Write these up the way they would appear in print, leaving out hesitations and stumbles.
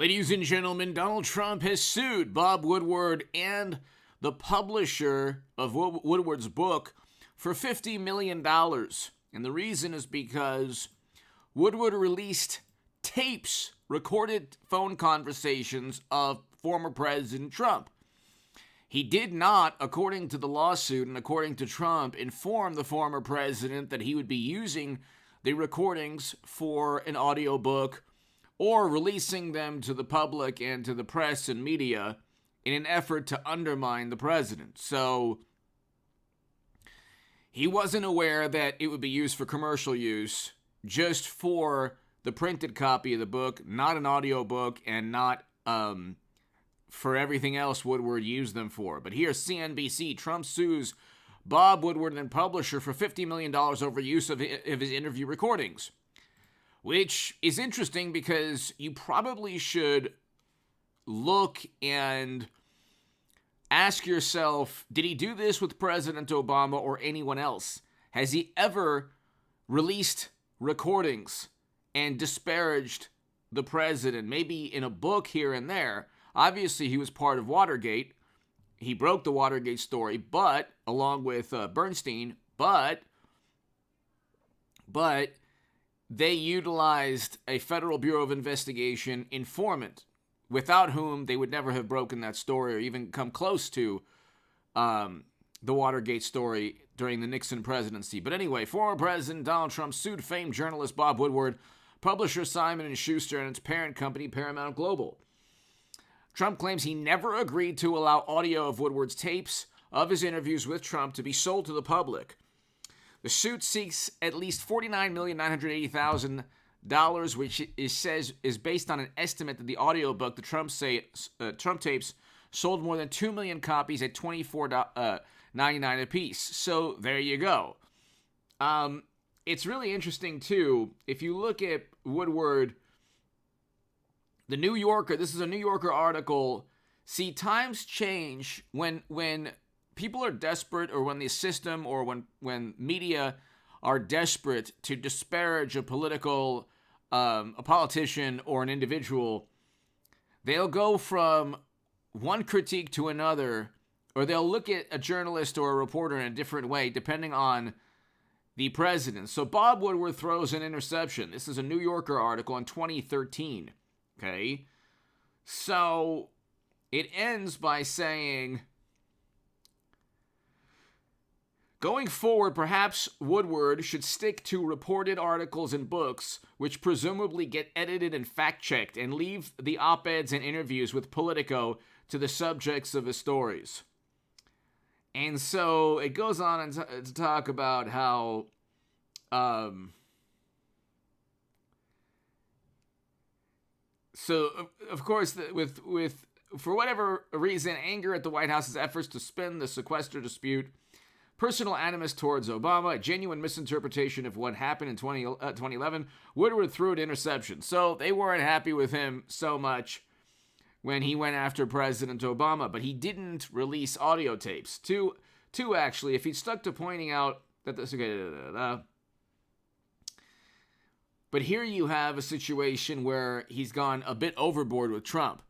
Ladies and gentlemen, Donald Trump has sued Bob Woodward and the publisher of Woodward's book for $50 million. And the reason is because Woodward released tapes, recorded phone conversations of former President Trump. He did not, according to the lawsuit and according to Trump, inform the former president that he would be using the recordings for an audiobook or releasing them to the public and to the press and media in an effort to undermine the president. So he wasn't aware that it would be used for commercial use, just for the printed copy of the book, not an audiobook, and not for everything else Woodward used them for. But here's CNBC. Trump sues Bob Woodward and publisher for $50 million over use of his interview recordings, which is interesting because you probably should look and ask yourself, did he do this with President Obama or anyone else? Has he ever released recordings and disparaged the president, maybe in a book here and there? Obviously, he was part of Watergate. He broke the Watergate story, but along with Bernstein, but they utilized a Federal Bureau of Investigation informant, without whom they would never have broken that story or even come close to the Watergate story during the Nixon presidency. But anyway, former President Donald Trump sued famed journalist Bob Woodward, publisher Simon & Schuster, and its parent company Paramount Global. Trump claims he never agreed to allow audio of Woodward's tapes of his interviews with Trump to be sold to the public. The suit seeks at least $49,980,000, which says is based on an estimate that the audiobook, the Trump tapes, sold more than 2 million copies at $24.99 apiece. So there you go. It's really interesting, too, if you look at Woodward, the New Yorker, this is a New Yorker article. See, times change when people are desperate, or when the system or when media are desperate to disparage a politician or an individual. They'll go from one critique to another, or they'll look at a journalist or a reporter in a different way depending on the president. So Bob Woodward throws an interception. This is a New Yorker article in 2013. Okay, so it ends by saying, going forward, perhaps Woodward should stick to reported articles and books, which presumably get edited and fact-checked, and leave the op-eds and interviews with Politico to the subjects of his stories. And so it goes on to talk about how so, of course, with for whatever reason, anger at the White House's efforts to spin the sequester dispute, personal animus towards Obama, a genuine misinterpretation of what happened in 2011, Woodward threw an interception. So they weren't happy with him so much when he went after President Obama, but he didn't release audio tapes. Two actually, if he'd stuck to pointing out that this, but here you have a situation where he's gone a bit overboard with Trump.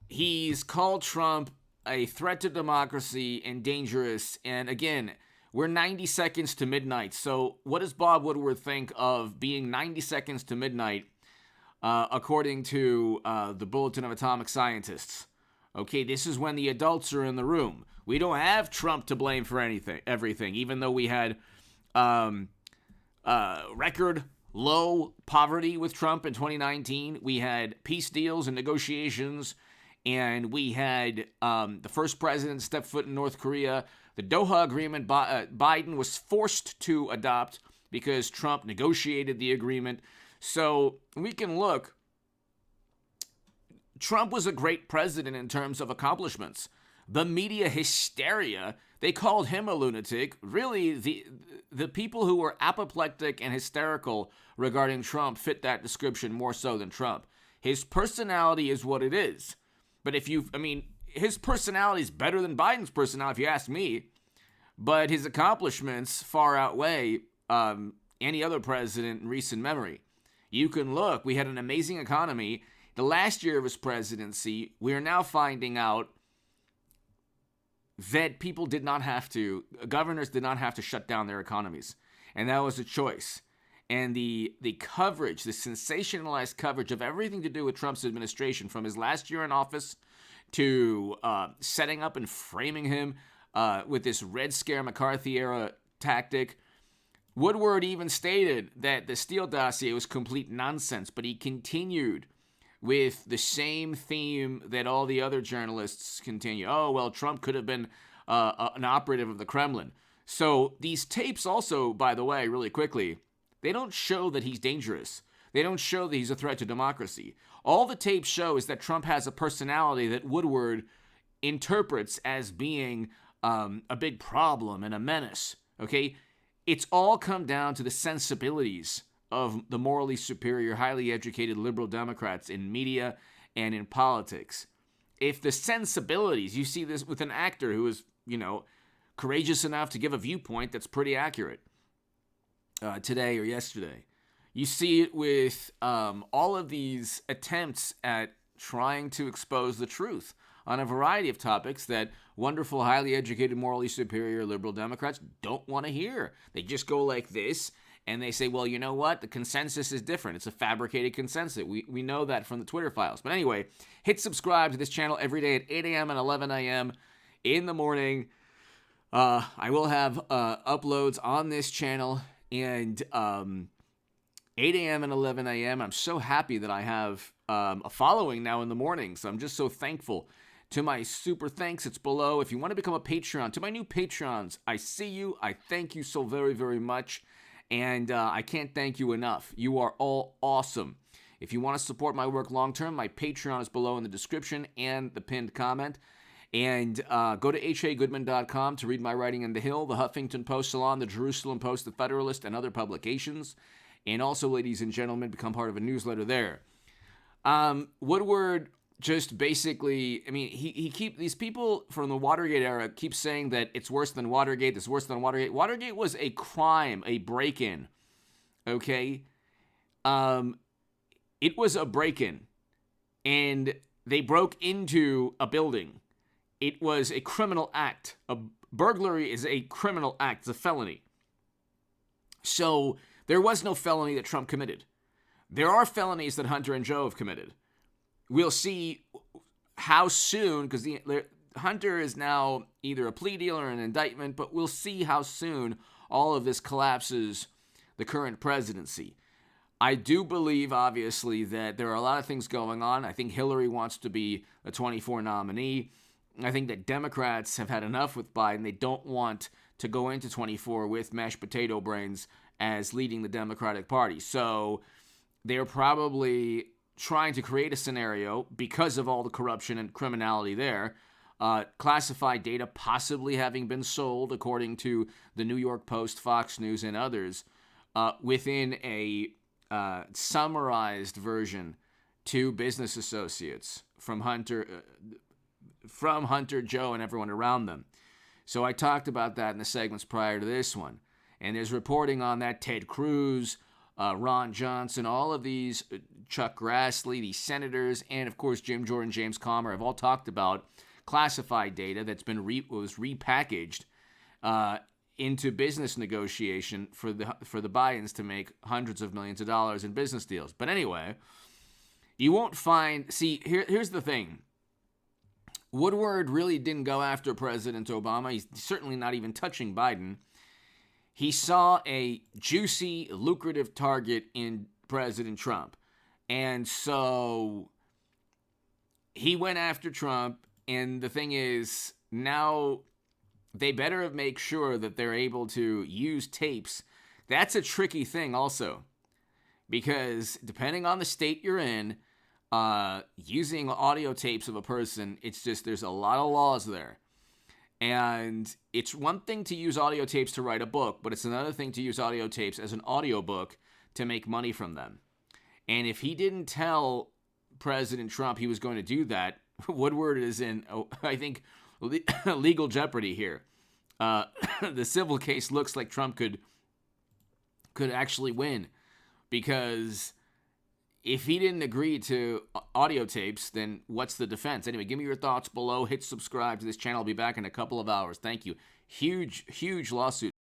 He's called Trump a threat to democracy and dangerous. And again, we're 90 seconds to midnight. So what does Bob Woodward think of being 90 seconds to midnight, according to the Bulletin of Atomic Scientists? Okay, this is when the adults are in the room. We don't have Trump to blame for everything, even though we had record low poverty with Trump in 2019. We had peace deals and negotiations, and we had the first president step foot in North Korea. The Doha Agreement, Biden was forced to adopt because Trump negotiated the agreement. So we can look. Trump was a great president in terms of accomplishments. The media hysteria, they called him a lunatic. Really, the people who were apoplectic and hysterical regarding Trump fit that description more so than Trump. His personality is what it is. But his personality is better than Biden's personality, if you ask me. But his accomplishments far outweigh any other president in recent memory. You can look. We had an amazing economy. the last year of his presidency, we are now finding out that governors did not have to shut down their economies. And that was a choice. And the coverage, the sensationalized coverage of everything to do with Trump's administration, from his last year in office to setting up and framing him with this Red Scare McCarthy-era tactic. Woodward even stated that the Steele dossier was complete nonsense, but he continued with the same theme that all the other journalists continue. Oh, well, Trump could have been an operative of the Kremlin. So these tapes also, by the way, really quickly, they don't show that he's dangerous. They don't show that he's a threat to democracy. All the tapes show is that Trump has a personality that Woodward interprets as being a big problem and a menace, okay? It's all come down to the sensibilities of the morally superior, highly educated liberal Democrats in media and in politics. If the sensibilities, you see this with an actor who is, courageous enough to give a viewpoint that's pretty accurate today or yesterday. You see it with all of these attempts at trying to expose the truth on a variety of topics that wonderful, highly educated, morally superior liberal Democrats don't want to hear. They just go like this, and they say, well, you know what? The consensus is different. It's a fabricated consensus. We know that from the Twitter files. But anyway, hit subscribe to this channel every day at 8 a.m. and 11 a.m. in the morning. I will have uploads on this channel, and 8 a.m. and 11 a.m. I'm so happy that I have a following now in the morning. So I'm just so thankful. To my super thanks, it's below. If you want to become a Patreon, to my new Patrons, I see you. I thank you so very, very much. And I can't thank you enough. You are all awesome. If you want to support my work long term, my Patreon is below in the description and the pinned comment. And go to hagoodman.com to read my writing in The Hill, the Huffington Post Salon, the Jerusalem Post, the Federalist, and other publications. And also, ladies and gentlemen, become part of a newsletter there. Woodward just basically, these people from the Watergate era keep saying that it's worse than Watergate, it's worse than Watergate. Watergate was a crime, a break-in, okay? It was a break-in, and they broke into a building. It was a criminal act. A burglary is a criminal act, it's a felony. So there was no felony that Trump committed. There are felonies that Hunter and Joe have committed. We'll see how soon, because Hunter is now either a plea deal or an indictment, but we'll see how soon all of this collapses the current presidency. I do believe, obviously, that there are a lot of things going on. I think Hillary wants to be a 24 nominee. I think that Democrats have had enough with Biden. They don't want to go into 24 with mashed potato brains as leading the Democratic Party. So they're probably trying to create a scenario because of all the corruption and criminality there, classified data possibly having been sold, according to the New York Post, Fox News, and others, within a summarized version to business associates from Hunter, Joe, and everyone around them. So I talked about that in the segments prior to this one. And there's reporting on that. Ted Cruz, Ron Johnson, all of these, Chuck Grassley, these senators, and of course Jim Jordan, James Comer have all talked about classified data that's been was repackaged into business negotiation for the Bidens to make hundreds of millions of dollars in business deals. But anyway, you won't find. See, here's the thing. Woodward really didn't go after President Obama. He's certainly not even touching Biden. He saw a juicy, lucrative target in President Trump. And so he went after Trump. And the thing is, now they better make sure that they're able to use tapes. That's a tricky thing also. Because depending on the state you're in, using audio tapes of a person, it's just, there's a lot of laws there. And it's one thing to use audio tapes to write a book, but it's another thing to use audio tapes as an audiobook to make money from them. And if he didn't tell President Trump he was going to do that, Woodward is in, I think, legal jeopardy here. The civil case looks like Trump could actually win, because if he didn't agree to audio tapes, then what's the defense? Anyway, give me your thoughts below. Hit subscribe to this channel. I'll be back in a couple of hours. Thank you. Huge lawsuit